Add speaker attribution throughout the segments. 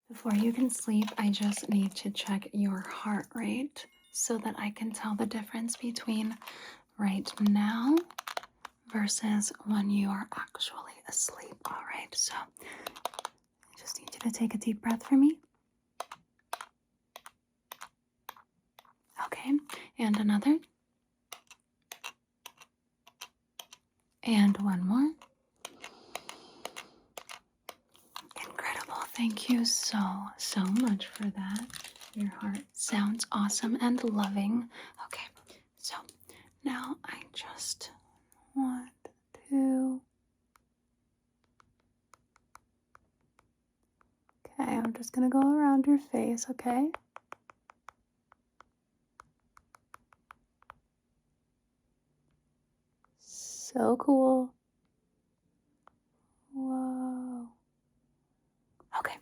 Speaker 1: Before you can sleep, I just need to check your heart rate so that I can tell the difference between right now versus when you are actually asleep. All right, so I just need you to take a deep breath for me. Okay, and another. And one more. Incredible. Thank you so much for that. Your heart sounds awesome and loving. Okay, so now I just want to... Okay, I'm just going to go around your face, okay? So cool. Whoa. Okay,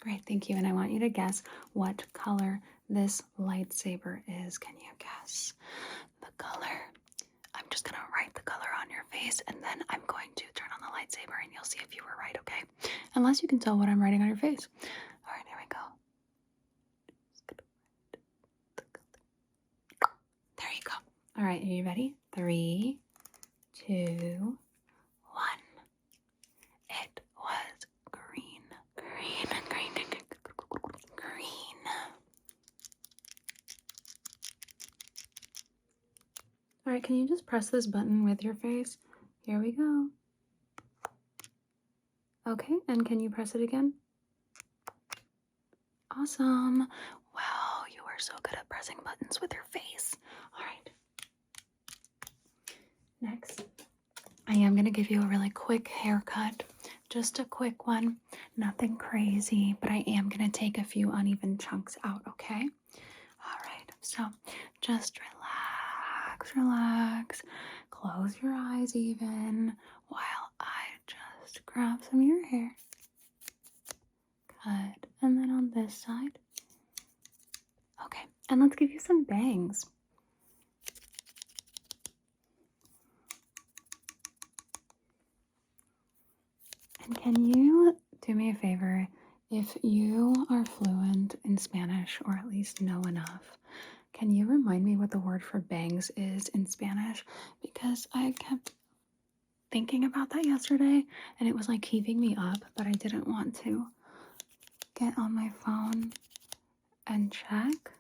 Speaker 1: great, thank you. And I want you to guess what color this lightsaber is. Can you guess the color? I'm just gonna write the color on your face and then I'm going to turn on the lightsaber and you'll see if you were right, okay? Unless you can tell what I'm writing on your face. All right, here we go. There you go. All right, are you ready? 3, 2, 1. It was green. Green, green, green. All right, can you just press this button with your face? Here we go. Okay, and can you press it again? Awesome. Wow, you are so good at pressing buttons with your face. All right. Next, I am going to give you a really quick haircut. Just a quick one. Nothing crazy, but I am going to take a few uneven chunks out, okay? All right. So just relax, relax. Close your eyes even while I just grab some of your hair. Good. And then on this side. Okay. And let's give you some bangs. And can you do me a favor? If you are fluent in Spanish, or at least know enough, can you remind me what the word for bangs is in Spanish? Because I kept thinking about that yesterday, and it was like keeping me up, but I didn't want to get on my phone and check.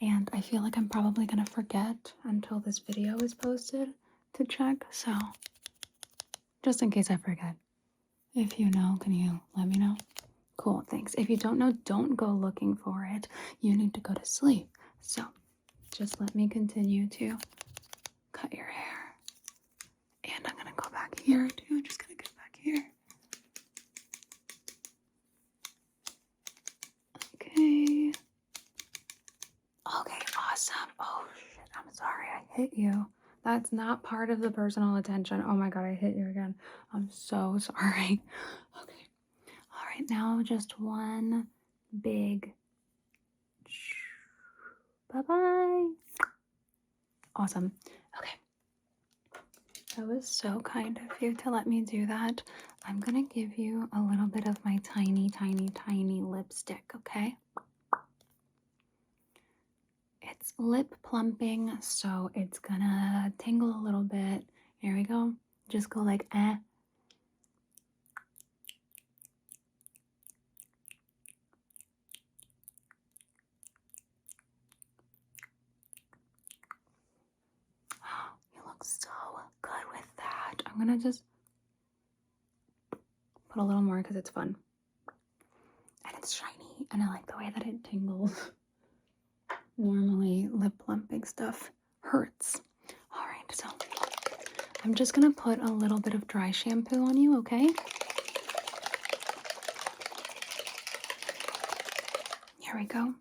Speaker 1: And I feel like I'm probably gonna forget until this video is posted to check, so just in case I forget. If you know, can you let me know? Cool, thanks. If you don't know, don't go looking for it. You need to go to sleep. So just let me continue to cut your hair. And I'm gonna go back here too. Just gonna get back here. Okay. Okay, awesome. Oh shit, I'm sorry I hit you. That's not part of the personal attention. Oh my god, I hit you again. I'm so sorry. Okay. All right, now just one big bye-bye. Awesome. Okay. That was so kind of you to let me do that. I'm gonna give you a little bit of my tiny, tiny, tiny lipstick, okay? It's lip plumping, so it's gonna tingle a little bit. Here we go. Just go like, eh. You look so good with that. I'm gonna just put a little more because it's fun. And it's shiny, and I like the way that it tingles. Normally, lip plumping stuff hurts. All right, so I'm just gonna put a little bit of dry shampoo on you, okay? Here we go.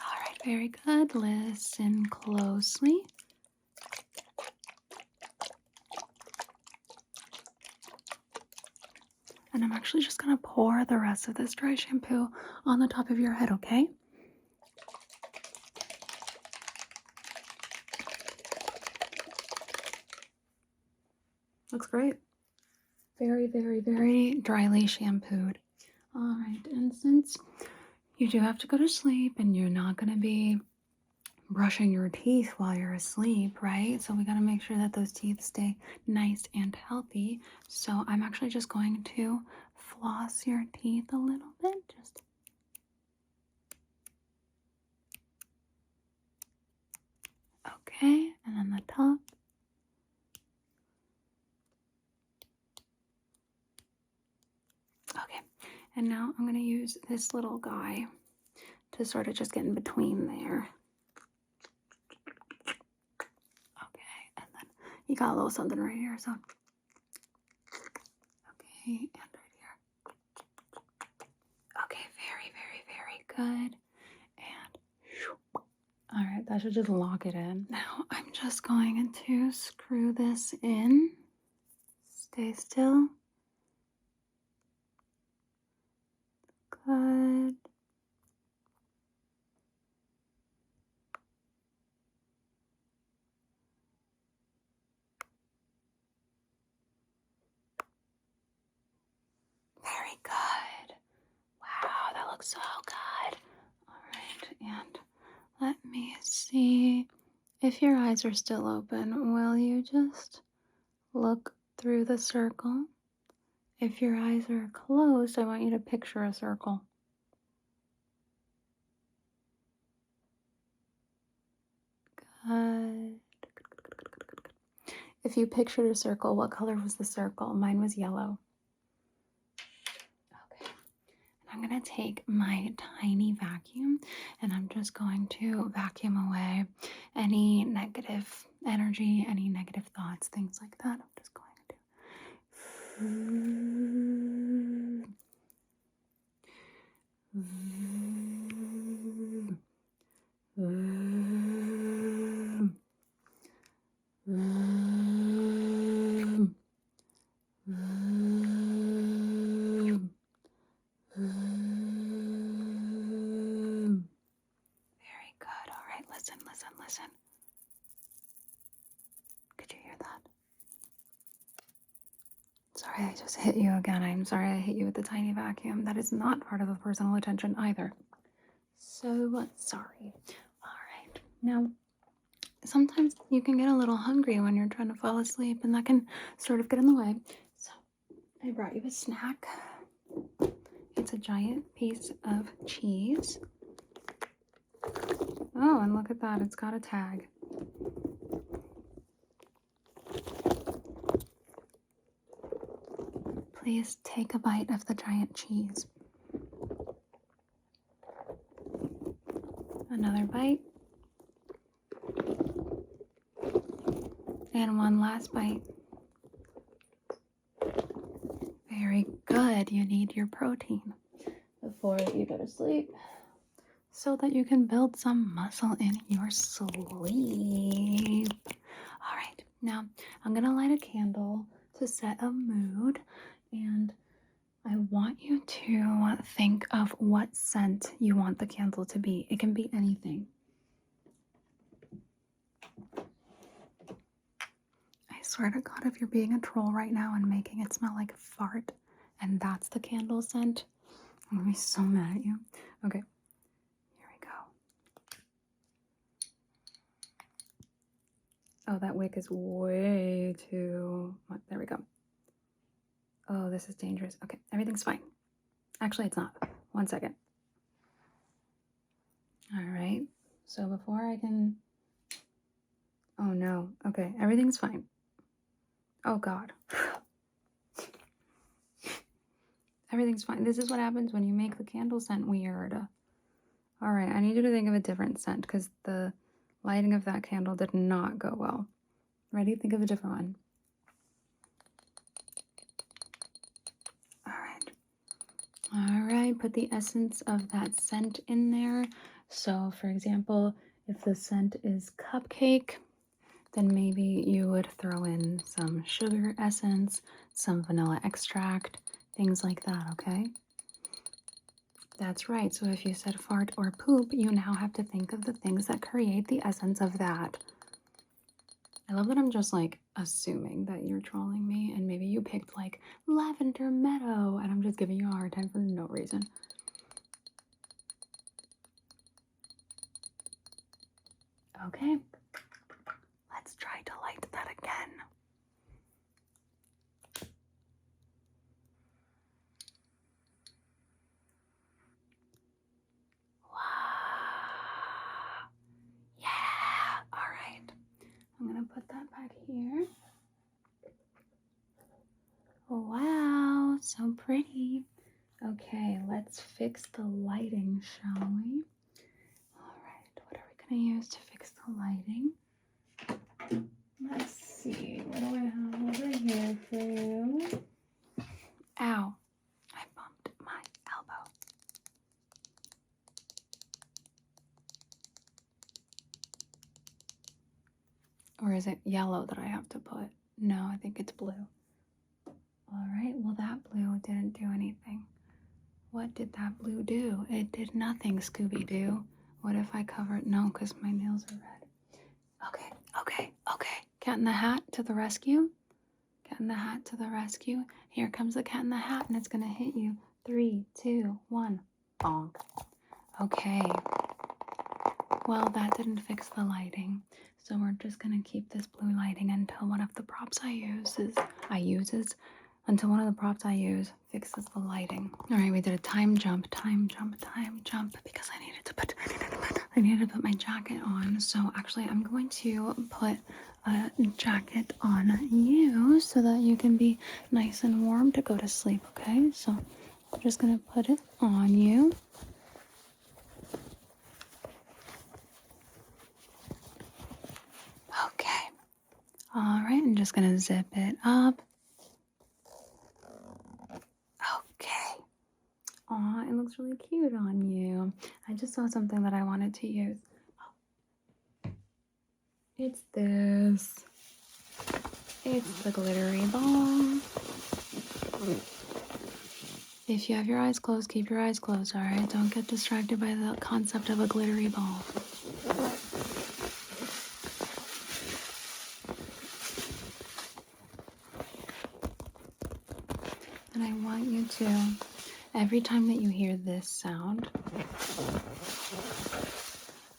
Speaker 1: All right, very good. Listen closely. And I'm actually just gonna pour the rest of this dry shampoo on the top of your head, okay? Looks great. Very, very, very dryly shampooed. All right, and since you do have to go to sleep and you're not gonna be brushing your teeth while you're asleep, right? So we got to make sure that those teeth stay nice and healthy. So I'm actually just going to floss your teeth a little bit. Just okay, and then the top. Okay, and now I'm going to use this little guy to sort of just get in between there. Okay, and then you got a little something right here, so okay, and right here. Okay, very, very, very good. And all right, that should just lock it in. Now I'm just going to screw this in. Stay still. Good. Very good. Wow, that looks so good. All right, and let me see if your eyes are still open. Will you just look through the circle? If your eyes are closed, I want you to picture a circle. Good. If you pictured a circle, what color was the circle? Mine was yellow. Okay. I'm going to take my tiny vacuum and I'm just going to vacuum away any negative energy, any negative thoughts, things like that. I'm just going Very good. All right, listen, listen, listen. Could you hear that? Sorry, I just hit you again. I'm sorry I hit you with the tiny vacuum. That is not part of the personal attention either. So sorry. All right. Now, sometimes you can get a little hungry when you're trying to fall asleep, and that can sort of get in the way. So I brought you a snack. It's a giant piece of cheese. Oh, and look at that. It's got a tag. Please take a bite of the giant cheese. Another bite. And one last bite. Very good. You need your protein before you go to sleep so that you can build some muscle in your sleep. All right. Now, I'm going to light a candle to set a mood, and I want you to think of what scent you want the candle to be. It can be anything. I swear to God, if you're being a troll right now and making it smell like fart, and that's the candle scent, I'm gonna be so mad at you. Okay, here we go. Oh, that wick is way too... There we go. Oh, this is dangerous. Okay, everything's fine. Actually, it's not. 1 second. All right, so before I can... Oh no, okay, everything's fine. Oh God. Everything's fine. This is what happens when you make the candle scent weird. All right, I need you to think of a different scent because the lighting of that candle did not go well. Ready? Think of a different one. All right. All right, put the essence of that scent in there. So, for example, if the scent is cupcake, then maybe you would throw in some sugar essence, some vanilla extract. things like that, okay? That's right. So if you said fart or poop, you now have to think of the things that create the essence of that. I love that I'm just like assuming that you're trolling me and maybe you picked like lavender meadow and I'm just giving you a hard time for no reason. Okay, let's try to light that again. Wow. Yeah. All right. I'm going to put that back here. Wow, so pretty. Okay, let's fix the lighting, shall we? All right, what are we going to use to fix the lighting? Let's see, what do I have over here for you? Ow, I bumped my elbow. Or is it yellow that I have to put? No, I think it's blue. All right, well that blue didn't do anything. What did that blue do? It did nothing, Scooby-Doo. What if I cover it? No, because my nails are red. Okay. Cat in the Hat to the rescue. Cat in the Hat to the rescue. Here comes the Cat in the Hat, and it's going to hit you. 3, 2, 1. Bonk. Okay. Well, that didn't fix the lighting. So we're just going to keep this blue lighting until one of the props until one of the props I use fixes the lighting. All right, we did a time jump, because I needed to put my jacket on. So actually I'm going to put a jacket on you so that you can be nice and warm to go to sleep, okay? So I'm just gonna put it on you. Okay. All right, I'm just gonna zip it up. Okay. Aw, it looks really cute on you. I just saw something that I wanted to use. It's this. It's the glittery balm. If you have your eyes closed, keep your eyes closed, alright? Don't get distracted by the concept of a glittery balm. And I want you to, every time that you hear this sound,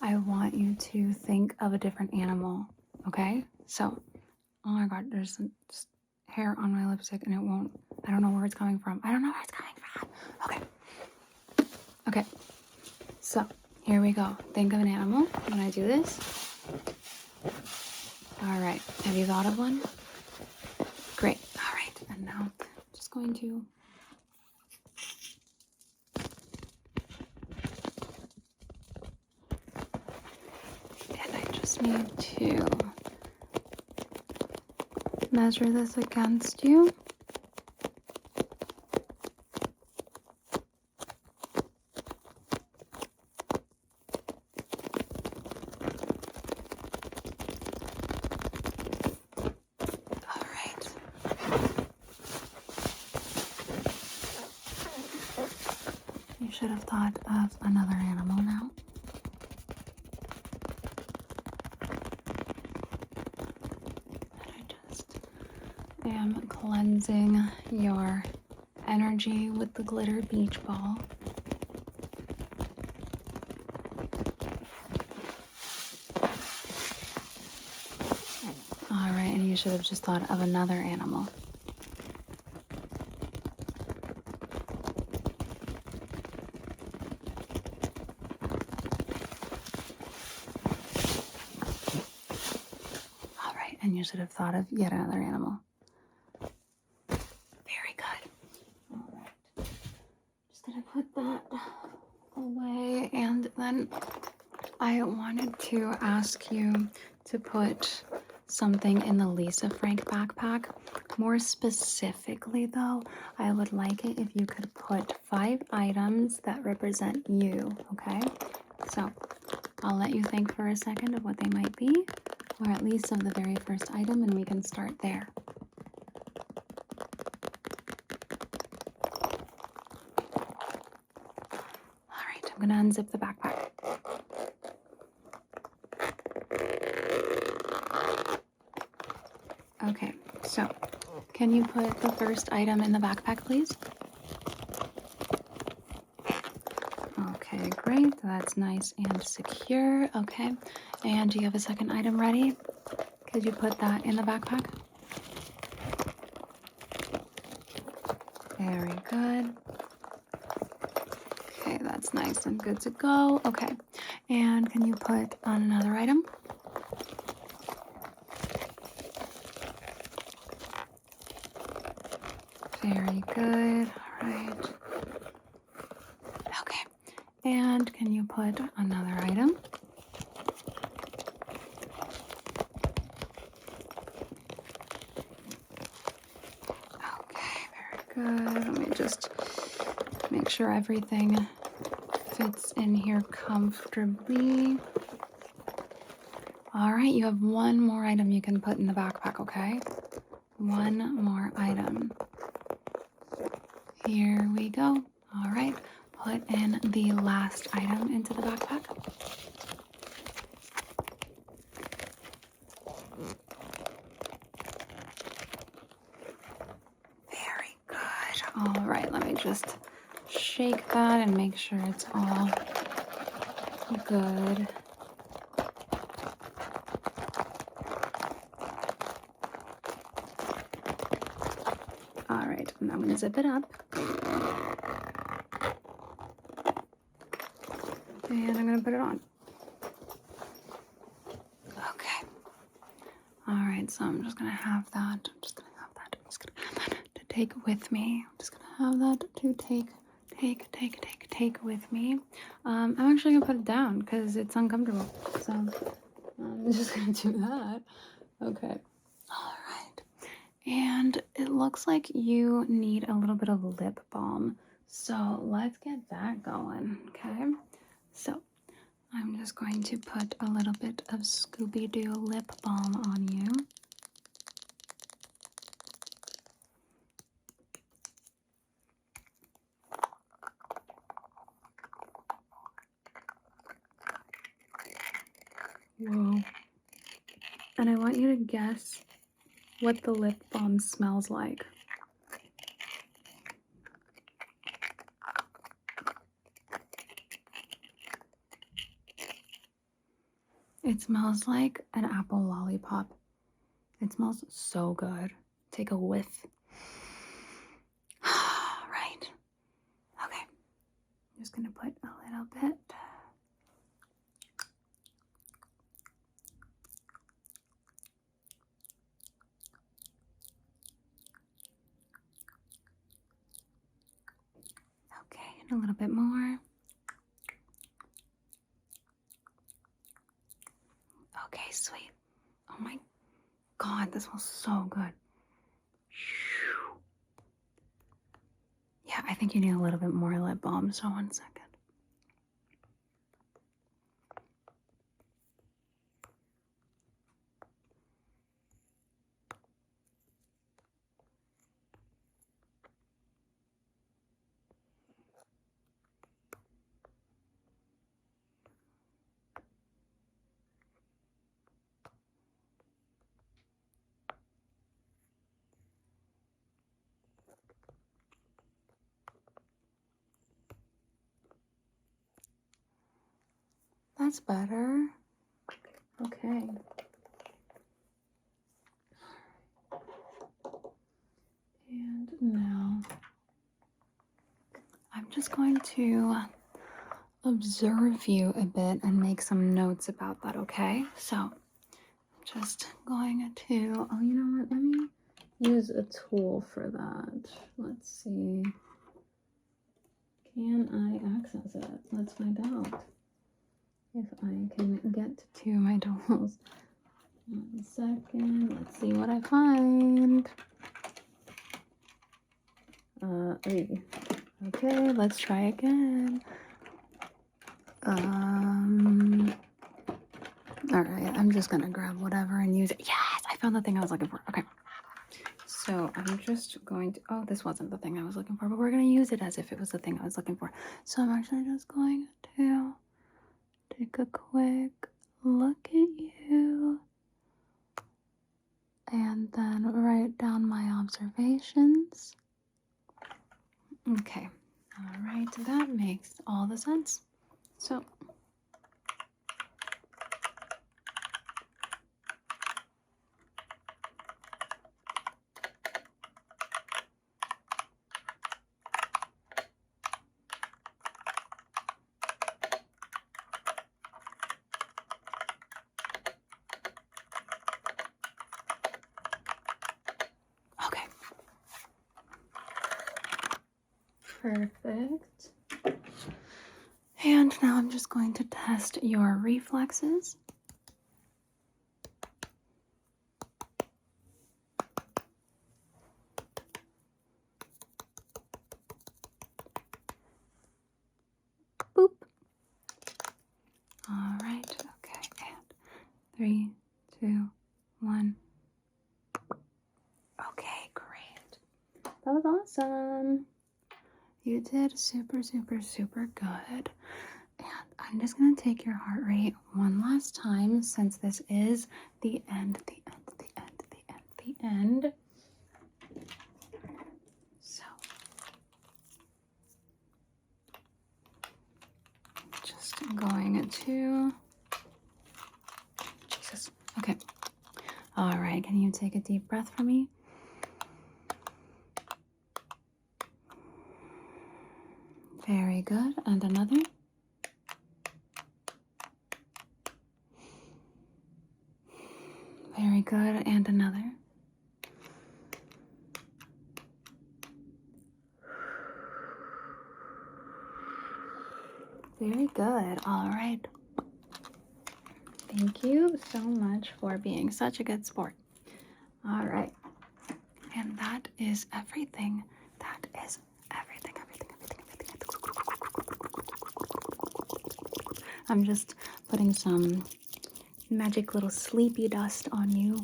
Speaker 1: I want you to think of a different animal, okay? So, oh my god, there's some hair on my lipstick and I don't know where it's coming from. Okay. So, here we go. Think of an animal when I do this. Alright, have you thought of one? Great. Alright, and now I'm just going to need to measure this against you. All right. You should have thought of another animal now. I am cleansing your energy with the glitter beach ball. All right, and you should have just thought of another animal. All right, and you should have thought of yet another animal. Very good. All right, just gonna put that away, and then I wanted to ask you to put something in the Lisa Frank backpack. More specifically though, I would like it if you could put 5 items that represent you, okay? So I'll let you think for a second of what they might be, or at least of the very first item, and we can start there. I'm gonna unzip the backpack. Okay, so can you put the first item in the backpack, please? Okay, great. That's nice and secure. Okay, and do you have a second item ready? Could you put that in the backpack? Very good. Okay, that's nice and good to go. Okay, and can you put on another item? Very good. All right. Okay, and can you put another item? Okay, very good. Let me just make sure everything fits in here comfortably. All right, you have one more item you can put in the backpack, okay? One more item. Here we go. All right, put in the last item into the backpack. Very good. All right, let me just shake that and make sure it's all good. All right, and I'm gonna zip it up. And I'm gonna put it on. Okay. All right, so I'm just gonna have that. I'm just gonna have that to take with me. I'm just gonna have that to take with me. I'm actually gonna put it down because it's uncomfortable. So I'm just gonna do that. Okay. All right. And it looks like you need a little bit of lip balm. So let's get that going. Okay. So I'm just going to put a little bit of Scooby-Doo lip balm on you. Whoa. And I want you to guess what the lip balm smells like. It smells like an apple lollipop. It smells so good. Take a whiff. Right. Okay. I'm just gonna put a little bit. Okay, and a little bit more. Okay, sweet. Oh my God, this smells so good. Yeah, I think you need a little bit more lip balm, so 1 second. That's better. Okay. And now I'm just going to observe you a bit and make some notes about that, okay? So I'm just going to, oh, you know what? Let me use a tool for that. Let's see. Can I access it? Let's find out if I can get to my tools. 1 second. Let's see what I find. Okay, let's try again. All right, I'm just gonna grab whatever and use it. Yes, I found the thing I was looking for. Okay, so So I'm just going to, oh, this wasn't the thing I was looking for, but we're going to use it as if it was the thing I was looking for. So I'm actually just going to take a quick look at you and then write down my observations. Okay, all right, that makes all the sense. So okay. Perfect. And now I'm just going to test your reflexes. Boop. All right, okay, and 3, 2, 1. Okay, great. That was awesome. You did super, super, super good. And I'm just gonna take your heart rate one last time since this is the end. So just going to, Jesus, okay. All right, can you take a deep breath for me? Very good, and another. Very good, and another. Very good, all right. Thank you so much for being such a good sport. All right, and that is everything. That is everything. I'm just putting some magic little sleepy dust on you.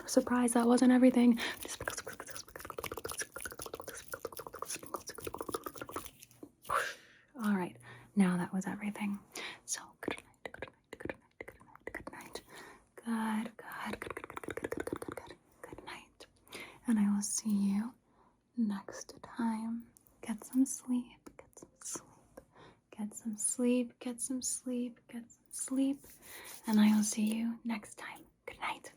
Speaker 1: Surprise, that wasn't everything. All right, now that was everything. So good night. Good night. And I will see you next time. Get some sleep. And I will see you next time. Good night.